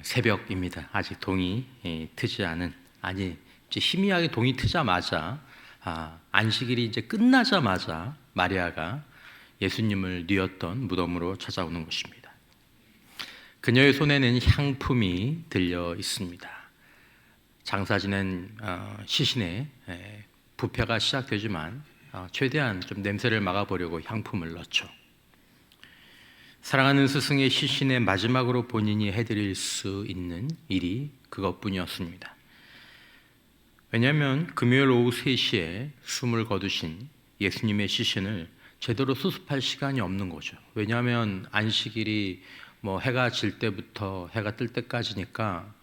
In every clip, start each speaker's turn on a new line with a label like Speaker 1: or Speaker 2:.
Speaker 1: 새벽입니다. 아직 동이 트지 않은, 아니 이제 희미하게 동이 트자마자 안식일이 이제 끝나자마자 마리아가 예수님을 뉘었던 무덤으로 찾아오는 것입니다. 그녀의 손에는 향품이 들려 있습니다. 장사 지낸 시신의 부패가 시작되지만 최대한 좀 냄새를 막아보려고 향품을 넣죠. 사랑하는 스승의 시신의 마지막으로 본인이 해드릴 수 있는 일이 그것뿐이었습니다. 왜냐하면 금요일 오후 3시에 숨을 거두신 예수님의 시신을 제대로 수습할 시간이 없는 거죠. 왜냐하면 안식일이 해가 질 때부터 해가 뜰 때까지니까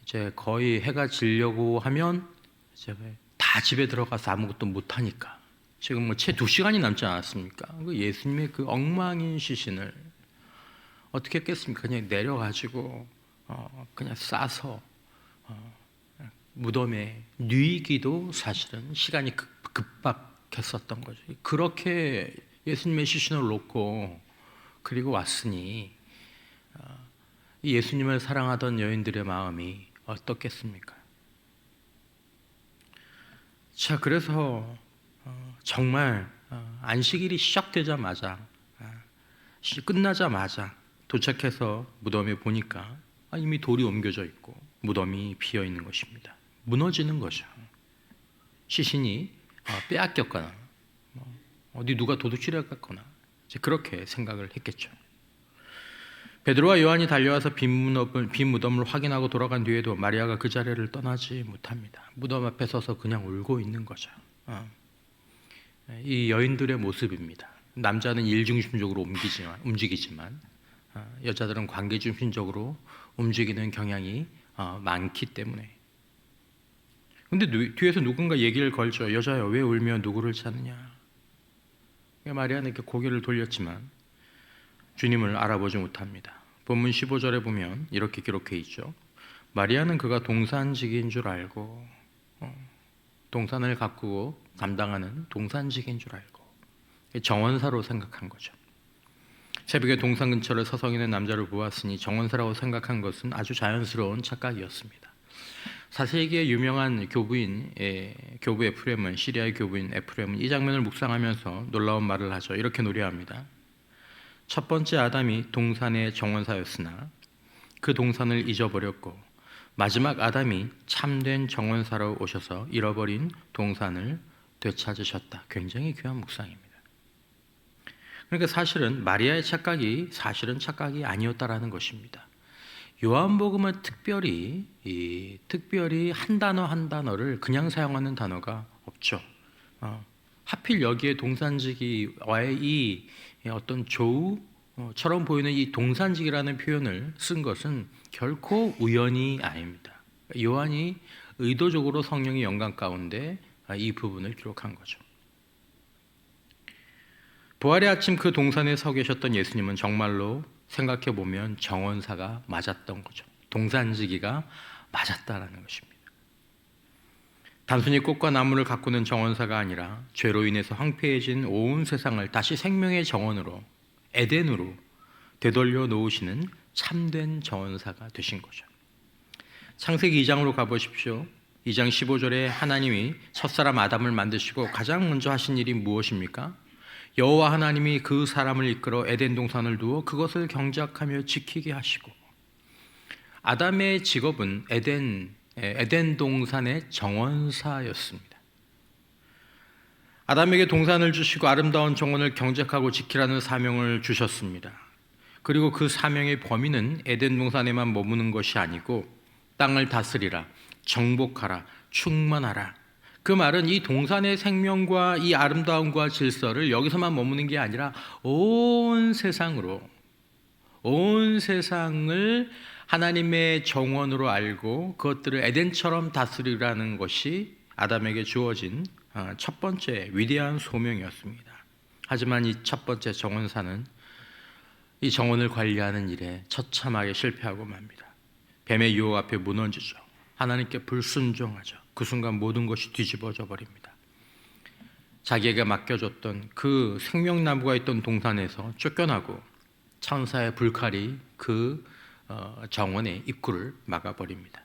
Speaker 1: 이제 거의 해가 지려고 하면 이제 다 집에 들어가서 아무것도 못 하니까 지금 채 2시간이 남지 않았습니까? 예수님의 그 엉망인 시신을 어떻게 했겠습니까? 그냥 내려가지고 그냥 싸서 무덤에 뉘기도 사실은 시간이 급박했었던 거죠. 그렇게 예수님의 시신을 놓고 그리고 왔으니 예수님을 사랑하던 여인들의 마음이 어떻겠습니까? 자, 그래서 정말 안식일이 시작되자마자 끝나자마자 도착해서 무덤에 보니까 이미 돌이 옮겨져 있고 무덤이 비어 있는 것입니다. 무너지는 거죠. 시신이 빼앗겼거나 어디 누가 도둑질해 갔거나 그렇게 생각을 했겠죠. 베드로와 요한이 달려와서 빈 무덤을 확인하고 돌아간 뒤에도 마리아가 그 자리를 떠나지 못합니다. 무덤 앞에 서서 그냥 울고 있는 거죠. 이 여인들의 모습입니다. 남자는 일 중심적으로 움직이지만 여자들은 관계 중심적으로 움직이는 경향이 많기 때문에. 근데 뒤에서 누군가 얘기를 걸죠. 여자야, 왜 울며 누구를 찾느냐? 마리아는 이렇게 고개를 돌렸지만 주님을 알아보지 못합니다. 본문 15절에 보면 이렇게 기록해 있죠. 마리아는 그가 동산직인 줄 알고 동산을 가꾸고 담당하는 동산직인 줄 알고 정원사로 생각한 거죠. 새벽에 동산 근처를 서성이는 남자를 보았으니 정원사라고 생각한 것은 아주 자연스러운 착각이었습니다. 사세기의 유명한 교부 에프렘은, 시리아의 교부인 에프렘은 이 장면을 묵상하면서 놀라운 말을 하죠. 이렇게 노래합니다. 첫 번째 아담이 동산의 정원사였으나 그 동산을 잊어버렸고 마지막 아담이 참된 정원사로 오셔서 잃어버린 동산을 되찾으셨다. 굉장히 귀한 묵상입니다. 그러니까 사실은 마리아의 착각이 사실은 착각이 아니었다라는 것입니다. 요한복음은 특별히 한 단어 한 단어를 그냥 사용하는 단어가 없죠. 하필 여기에 동산지기와의 이 어떤 조우처럼 보이는 이 동산지기라는 표현을 쓴 것은 결코 우연이 아닙니다. 요한이 의도적으로 성령의 영감 가운데 이 부분을 기록한 거죠. 부활의 아침 그 동산에 서 계셨던 예수님은 정말로 생각해 보면 정원사가 맞았던 거죠. 동산지기가 맞았다라는 것입니다. 단순히 꽃과 나무를 가꾸는 정원사가 아니라 죄로 인해서 황폐해진 온 세상을 다시 생명의 정원으로, 에덴으로 되돌려 놓으시는 참된 정원사가 되신 거죠. 창세기 2장으로 가보십시오. 2장 15절에 하나님이 첫사람 아담을 만드시고 가장 먼저 하신 일이 무엇입니까? 여호와 하나님이 그 사람을 이끌어 에덴 동산을 두어 그것을 경작하며 지키게 하시고, 아담의 직업은 에덴 동산의 정원사였습니다. 아담에게 동산을 주시고 아름다운 정원을 경작하고 지키라는 사명을 주셨습니다. 그리고 그 사명의 범위는 에덴 동산에만 머무는 것이 아니고 땅을 다스리라, 정복하라, 충만하라. 그 말은 이 동산의 생명과 이 아름다움과 질서를 여기서만 머무는 게 아니라 온 세상을 하나님의 정원으로 알고 그것들을 에덴처럼 다스리라는 것이 아담에게 주어진 첫 번째 위대한 소명이었습니다. 하지만 이 첫 번째 정원사는 이 정원을 관리하는 일에 처참하게 실패하고 맙니다. 뱀의 유혹 앞에 무너지죠. 하나님께 불순종하죠. 그 순간 모든 것이 뒤집어져 버립니다. 자기에게 맡겨줬던 그 생명나무가 있던 동산에서 쫓겨나고 천사의 불칼이 그 정원의 입구를 막아버립니다.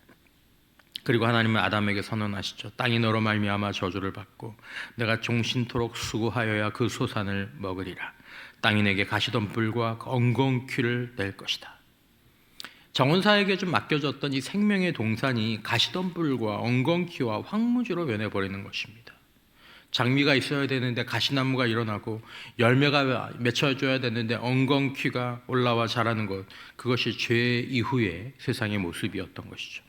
Speaker 1: 그리고 하나님은 아담에게 선언하시죠. 땅이 너로 말미암아 저주를 받고 내가 종신토록 수고하여야 그 소산을 먹으리라. 땅이 내게 가시덤불과 엉겅퀴를 낼 것이다. 정원사에게 좀 맡겨졌던 이 생명의 동산이 가시덤불과 엉겅퀴와 황무지로 변해버리는 것입니다. 장미가 있어야 되는데 가시나무가 일어나고 열매가 맺혀줘야 되는데 엉겅퀴가 올라와 자라는 것, 그것이 죄 이후의 세상의 모습이었던 것이죠.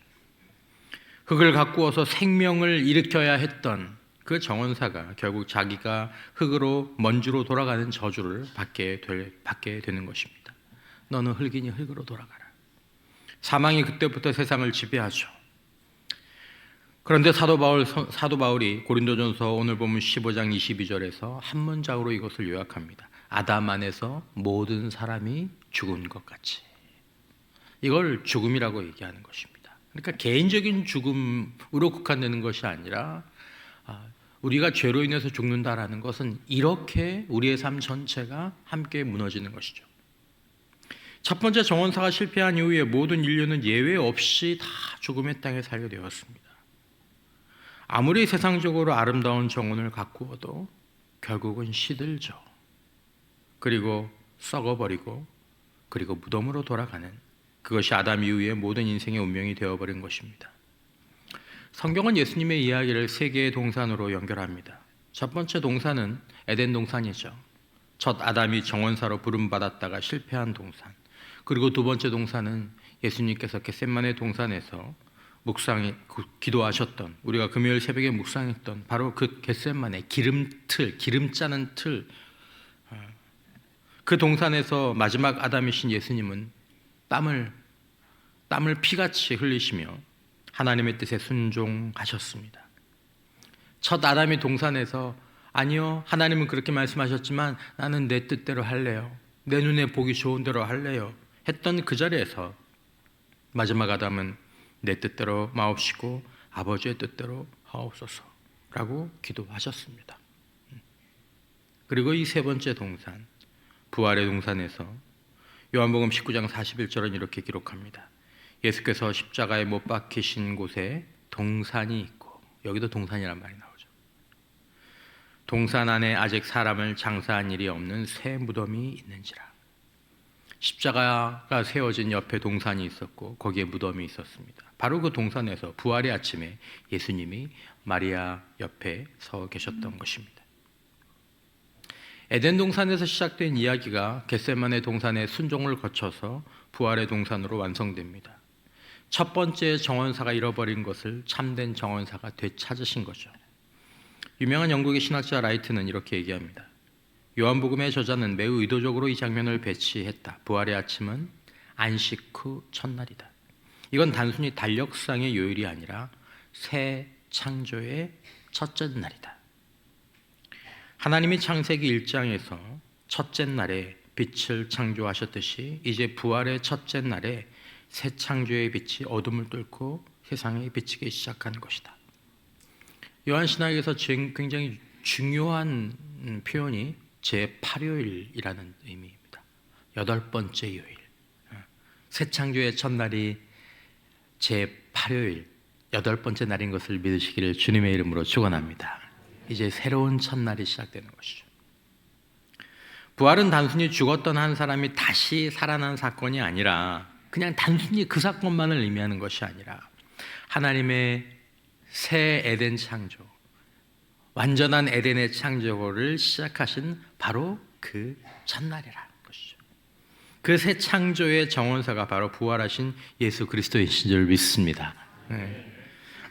Speaker 1: 흙을 가꾸어서 생명을 일으켜야 했던 그 정원사가 결국 자기가 흙으로 먼지로 돌아가는 저주를 받게 되는 것입니다. 너는 흙이니 흙으로 돌아가라. 사망이 그때부터 세상을 지배하죠. 그런데 사도 바울이 고린도전서 오늘 보면 15장 22절에서 한 문장으로 이것을 요약합니다. 아담 안에서 모든 사람이 죽은 것 같이. 이걸 죽음이라고 얘기하는 것입니다. 그러니까 개인적인 죽음으로 국한되는 것이 아니라 우리가 죄로 인해서 죽는다라는 것은 이렇게 우리의 삶 전체가 함께 무너지는 것이죠. 첫 번째 정원사가 실패한 이후에 모든 인류는 예외 없이 다 죽음의 땅에 살게 되었습니다. 아무리 세상적으로 아름다운 정원을 가꾸어도 결국은 시들죠. 그리고 썩어버리고 그리고 무덤으로 돌아가는, 그것이 아담 이후의 모든 인생의 운명이 되어버린 것입니다. 성경은 예수님의 이야기를 세 개의 동산으로 연결합니다. 첫 번째 동산은 에덴 동산이죠. 첫 아담이 정원사로 부름받았다가 실패한 동산. 그리고 두 번째 동산은 예수님께서 겟세마네 동산에서 기도하셨던, 우리가 금요일 새벽에 묵상했던 바로 그 겟세마네 기름 짜는 틀, 그 동산에서 마지막 아담이신 예수님은 땀을 피같이 흘리시며 하나님의 뜻에 순종하셨습니다. 첫 아담이 동산에서 아니요, 하나님은 그렇게 말씀하셨지만 나는 내 뜻대로 할래요, 내 눈에 보기 좋은 대로 할래요 했던 그 자리에서 마지막 아담은 내 뜻대로 마옵시고 아버지의 뜻대로 하옵소서라고 기도하셨습니다. 그리고 이 세 번째 동산, 부활의 동산에서 요한복음 19장 41절은 이렇게 기록합니다. 예수께서 십자가에 못 박히신 곳에 동산이 있고, 여기도 동산이란 말이 나오죠. 동산 안에 아직 사람을 장사한 일이 없는 새 무덤이 있는지라. 십자가가 세워진 옆에 동산이 있었고 거기에 무덤이 있었습니다. 바로 그 동산에서 부활의 아침에 예수님이 마리아 옆에 서 계셨던 것입니다. 에덴 동산에서 시작된 이야기가 겟세마네 동산의 순종을 거쳐서 부활의 동산으로 완성됩니다. 첫 번째 정원사가 잃어버린 것을 참된 정원사가 되찾으신 거죠. 유명한 영국의 신학자 라이트는 이렇게 얘기합니다. 요한복음의 저자는 매우 의도적으로 이 장면을 배치했다. 부활의 아침은 안식 후 첫날이다. 이건 단순히 달력상의 요일이 아니라 새 창조의 첫째 날이다. 하나님이 창세기 1장에서 첫째 날에 빛을 창조하셨듯이 이제 부활의 첫째 날에 새 창조의 빛이 어둠을 뚫고 세상에 비치기 시작하는 것이다. 요한신학에서 굉장히 중요한 표현이 제8요일이라는 의미입니다. 8번째 요일. 새 창조의 첫날이 제8요일, 8번째 날인 것을 믿으시기를 주님의 이름으로 축원합니다. 이제 새로운 첫날이 시작되는 것이죠. 부활은 단순히 죽었던 한 사람이 다시 살아난 사건이 아니라 그냥 단순히 그 사건만을 의미하는 것이 아니라 하나님의 새 에덴 창조, 완전한 에덴의 창조를 시작하신 바로 그 첫날이라는 것이죠. 그 새 창조의 정원사가 바로 부활하신 예수 그리스도이신 줄 믿습니다.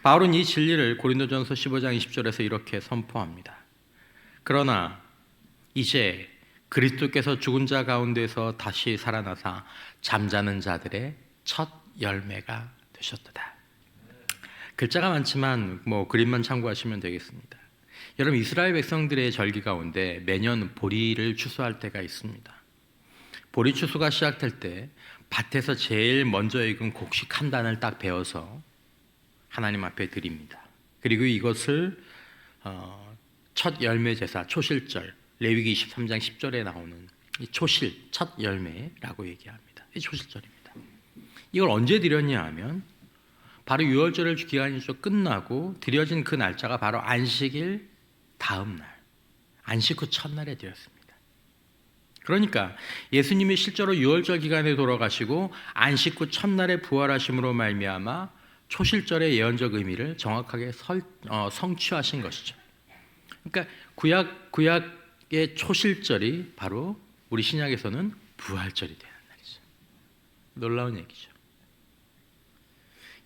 Speaker 1: 바울은 이 진리를 고린도전서 15장 20절에서 이렇게 선포합니다. 그러나 이제 그리스도께서 죽은 자 가운데서 다시 살아나사 잠자는 자들의 첫 열매가 되셨도다. 글자가 많지만 그림만 참고하시면 되겠습니다. 여러분, 이스라엘 백성들의 절기 가운데 매년 보리를 추수할 때가 있습니다. 보리 추수가 시작될 때 밭에서 제일 먼저 익은 곡식 한 단을 딱 베어서 하나님 앞에 드립니다. 그리고 이것을 첫 열매 제사, 초실절, 레위기 23장 10절에 나오는 이 초실, 첫 열매라고 얘기합니다. 이 초실절입니다. 이걸 언제 드렸냐 하면 바로 유월절 기간이 좀 끝나고 드려진 그 날짜가 바로 안식일 다음 날, 안식 후 첫날에 드렸습니다. 그러니까 예수님이 실제로 유월절 기간에 돌아가시고 안식 후 첫날에 부활하심으로 말미암아 초실절의 예언적 의미를 정확하게 성취하신 것이죠. 그러니까 구약의 초실절이 바로 우리 신약에서는 부활절이 되는 날이죠. 놀라운 얘기죠.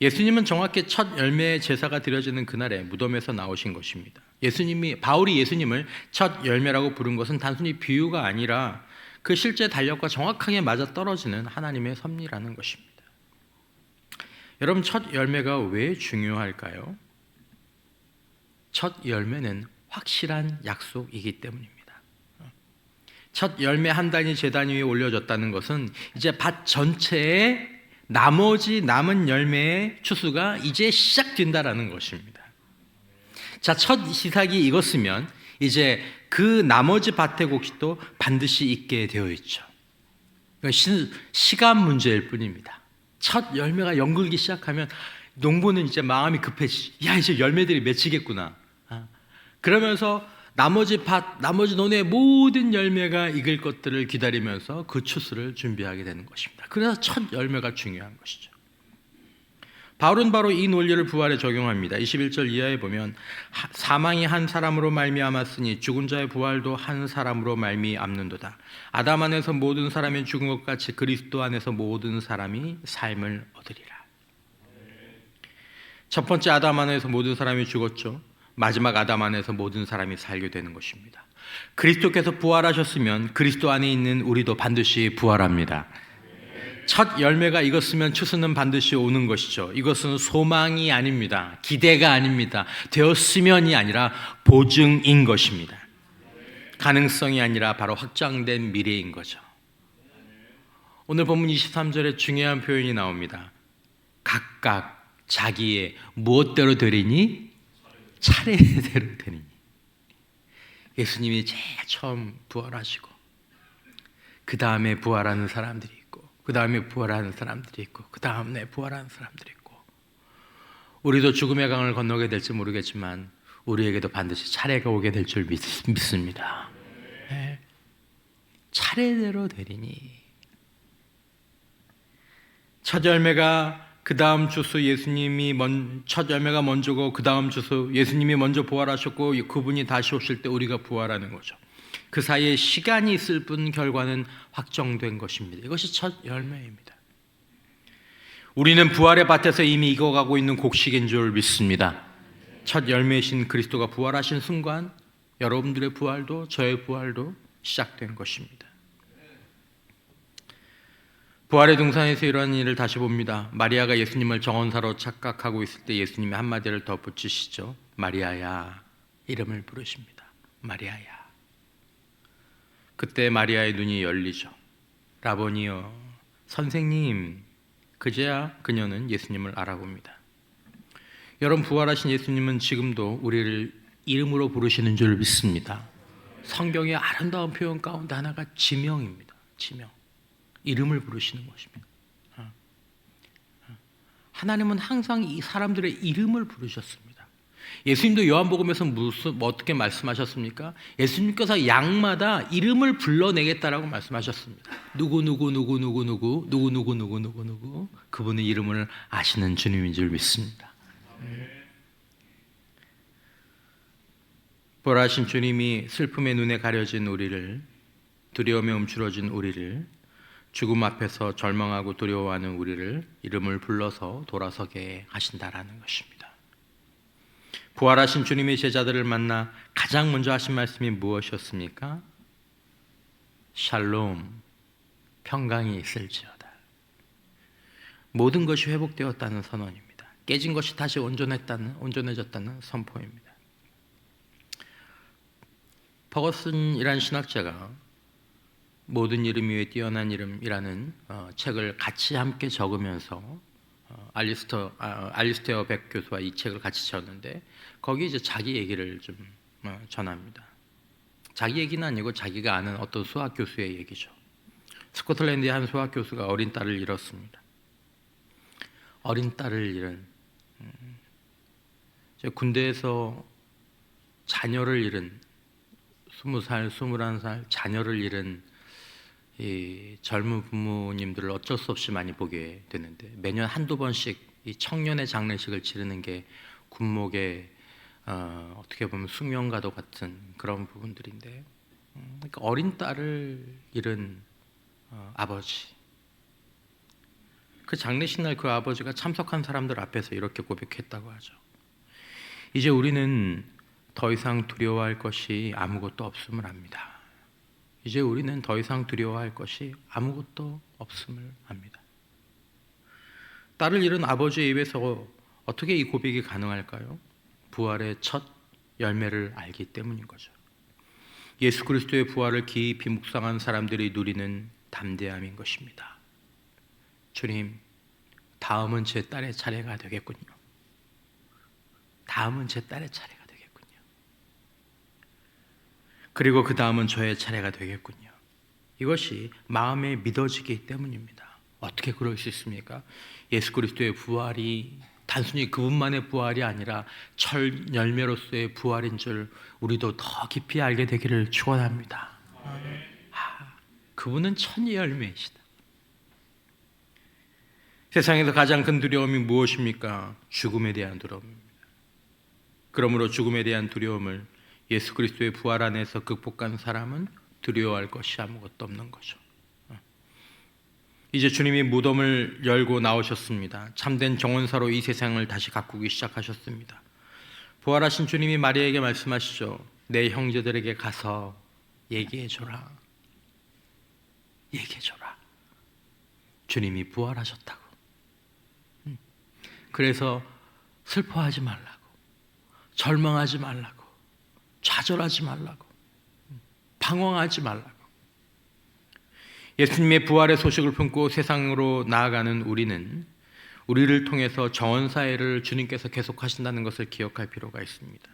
Speaker 1: 예수님은 정확히 첫 열매의 제사가 드려지는 그날에 무덤에서 나오신 것입니다. 바울이 예수님을 첫 열매라고 부른 것은 단순히 비유가 아니라 그 실제 달력과 정확하게 맞아떨어지는 하나님의 섭리라는 것입니다. 여러분, 첫 열매가 왜 중요할까요? 첫 열매는 확실한 약속이기 때문입니다. 첫 열매 한 단이 제단 위에 올려졌다는 것은 이제 밭 전체에 나머지 남은 열매의 추수가 이제 시작된다라는 것입니다. 자, 첫 시작이 익었으면 이제 그 나머지 밭의 곡식도 반드시 익게 되어 있죠. 시간 문제일 뿐입니다. 첫 열매가 연글기 시작하면 농부는 이제 마음이 급해지죠. 야, 이제 열매들이 맺히겠구나. 그러면서 나머지 논의 모든 열매가 익을 것들을 기다리면서 그 추수를 준비하게 되는 것입니다. 그래서 첫 열매가 중요한 것이죠. 바울은 바로 이 논리를 부활에 적용합니다. 21절 이하에 보면 사망이 한 사람으로 말미암았으니 죽은 자의 부활도 한 사람으로 말미암는도다. 아담 안에서 모든 사람이 죽은 것 같이 그리스도 안에서 모든 사람이 삶을 얻으리라. 첫 번째 아담 안에서 모든 사람이 죽었죠. 마지막 아담 안에서 모든 사람이 살게 되는 것입니다. 그리스도께서 부활하셨으면 그리스도 안에 있는 우리도 반드시 부활합니다. 첫 열매가 익었으면 추수는 반드시 오는 것이죠. 이것은 소망이 아닙니다. 기대가 아닙니다. 되었으면이 아니라 보증인 것입니다. 가능성이 아니라 바로 확정된 미래인 거죠. 오늘 본문 23절에 중요한 표현이 나옵니다. 각각 자기의 무엇대로 되리니? 차례대로 되리니. 예수님이 제일 처음 부활하시고 그 다음에 부활하는 사람들이 있고 그 다음에 부활하는 사람들이 있고 그 다음에 부활하는 사람들이 있고 우리도 죽음의 강을 건너게 될지 모르겠지만 우리에게도 반드시 차례가 오게 될 줄 믿습니다. 네. 차례대로 되리니. 첫 열매가 그 다음 주수 예수님이 첫 열매가 먼저고 그 다음 주수 예수님이 먼저 부활하셨고 그분이 다시 오실 때 우리가 부활하는 거죠. 그 사이에 시간이 있을 뿐 결과는 확정된 것입니다. 이것이 첫 열매입니다. 우리는 부활의 밭에서 이미 익어가고 있는 곡식인 줄 믿습니다. 첫 열매이신 그리스도가 부활하신 순간 여러분들의 부활도 저의 부활도 시작된 것입니다. 부활의 동산에서 이러한 일을 다시 봅니다. 마리아가 예수님을 정원사로 착각하고 있을 때 예수님이 한마디를 덧붙이시죠. 마리아야, 이름을 부르십니다. 마리아야. 그때 마리아의 눈이 열리죠. 라보니여, 선생님. 그제야 그녀는 예수님을 알아봅니다. 여러분, 부활하신 예수님은 지금도 우리를 이름으로 부르시는 줄 믿습니다. 성경의 아름다운 표현 가운데 하나가 지명입니다. 지명. 이름을 부르시는 것입니다. 하나님은 항상 이 사람들의 이름을 부르셨습니다. 예수님도 요한복음에서 어떻게 말씀하셨습니까? 예수님께서 양마다 이름을 불러내겠다라고 말씀하셨습니다. 누구 그분의 이름을 아시는 주님인 줄 믿습니다. 부활하신 주님이 슬픔의 눈에 가려진 우리를, 두려움에 움츠러진 우리를, 죽음 앞에서 절망하고 두려워하는 우리를 이름을 불러서 돌아서게 하신다라는 것입니다. 부활하신 주님의 제자들을 만나 가장 먼저 하신 말씀이 무엇이었습니까? 샬롬, 평강이 있을지어다. 모든 것이 회복되었다는 선언입니다. 깨진 것이 다시 온전해졌다는 선포입니다. 퍼거슨이라는 신학자가 모든 이름 위에 뛰어난 이름이라는 책을 같이 함께 적으면서 알리스테어 백 교수와 이 책을 같이 적었는데 거기 이제 자기 얘기를 좀 전합니다. 자기 얘기는 아니고 자기가 아는 어떤 수학 교수의 얘기죠. 스코틀랜드의 한 수학 교수가 어린 딸을 잃었습니다. 어린 딸을 잃은, 군대에서 자녀를 잃은 20살, 21살 자녀를 잃은 이 젊은 부모님들을 어쩔 수 없이 많이 보게 되는데, 매년 한두 번씩 이 청년의 장례식을 치르는 게 군목의 어떻게 보면 숙명과도 같은 그런 부분들인데, 그러니까 어린 딸을 잃은 아버지, 그 장례식 날 그 아버지가 참석한 사람들 앞에서 이렇게 고백했다고 하죠. 이제 우리는 더 이상 두려워할 것이 아무것도 없음을 압니다. 이제 우리는 더 이상 두려워할 것이 아무것도 없음을 압니다. 딸을 잃은 아버지의 입에서 어떻게 이 고백이 가능할까요? 부활의 첫 열매를 알기 때문인 거죠. 예수 그리스도의 부활을 깊이 묵상한 사람들이 누리는 담대함인 것입니다. 주님, 다음은 제 딸의 차례가 되겠군요. 다음은 제 딸의 차례가 되겠군요. 그리고 그 다음은 저의 차례가 되겠군요. 이것이 마음에 믿어지기 때문입니다. 어떻게 그럴 수 있습니까? 예수 그리스도의 부활이 단순히 그분만의 부활이 아니라 첫 열매로서의 부활인 줄 우리도 더 깊이 알게 되기를 축원합니다. 그분은 첫 열매이시다. 세상에서 가장 큰 두려움이 무엇입니까? 죽음에 대한 두려움입니다. 그러므로 죽음에 대한 두려움을 예수 그리스도의 부활 안에서 극복한 사람은 두려워할 것이 아무것도 없는 거죠. 이제 주님이 무덤을 열고 나오셨습니다. 참된 정원사로 이 세상을 다시 가꾸기 시작하셨습니다. 부활하신 주님이 마리아에게 말씀하시죠. 내 형제들에게 가서 얘기해줘라. 얘기해줘라. 주님이 부활하셨다고. 그래서 슬퍼하지 말라고, 절망하지 말라고, 좌절하지 말라고, 방황하지 말라고. 예수님의 부활의 소식을 품고 세상으로 나아가는 우리는 우리를 통해서 정원사회를 주님께서 계속하신다는 것을 기억할 필요가 있습니다.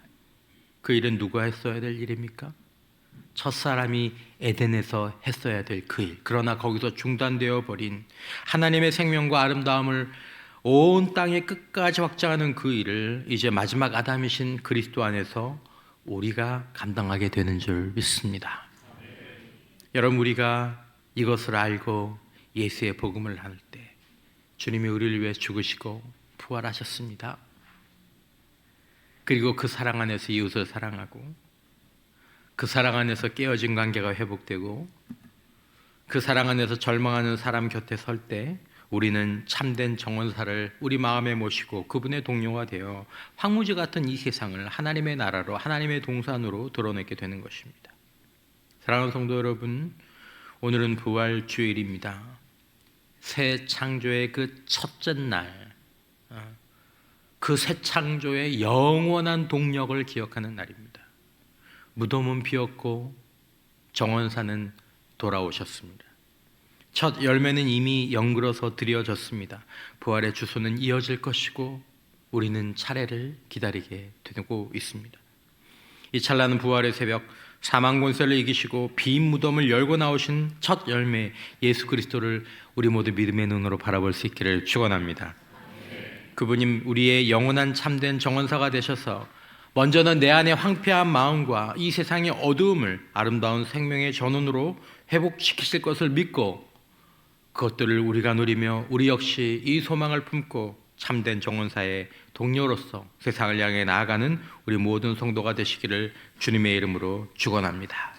Speaker 1: 그 일은 누가 했어야 될 일입니까? 첫사람이 에덴에서 했어야 될 그 일. 그러나 거기서 중단되어 버린 하나님의 생명과 아름다움을 온 땅의 끝까지 확장하는 그 일을 이제 마지막 아담이신 그리스도 안에서 우리가 감당하게 되는 줄 믿습니다. 여러분, 우리가 이것을 알고 예수의 복음을 나눌 때 주님이 우리를 위해 죽으시고 부활하셨습니다. 그리고 그 사랑 안에서 이웃을 사랑하고, 그 사랑 안에서 깨어진 관계가 회복되고, 그 사랑 안에서 절망하는 사람 곁에 설 때 우리는 참된 정원사를 우리 마음에 모시고 그분의 동료가 되어 황무지 같은 이 세상을 하나님의 나라로, 하나님의 동산으로 드러내게 되는 것입니다. 사랑하는 성도 여러분, 오늘은 부활 주일입니다. 새 창조의 그 첫째 날, 그 새 창조의 영원한 동력을 기억하는 날입니다. 무덤은 비었고 정원사는 돌아오셨습니다. 첫 열매는 이미 연그러서 드려졌습니다. 부활의 주소는 이어질 것이고 우리는 차례를 기다리게 되고 있습니다. 이 찬란한 부활의 새벽, 사망 권세를 이기시고 빈 무덤을 열고 나오신 첫 열매 예수 그리스도를 우리 모두 믿음의 눈으로 바라볼 수 있기를 축원합니다. 그분이 우리의 영원한 참된 정원사가 되셔서 먼저는 내 안의 황폐한 마음과 이 세상의 어두움을 아름다운 생명의 전원으로 회복시키실 것을 믿고 그것들을 우리가 누리며 우리 역시 이 소망을 품고 참된 정원사의 동료로서 세상을 향해 나아가는 우리 모든 성도가 되시기를 주님의 이름으로 축원합니다.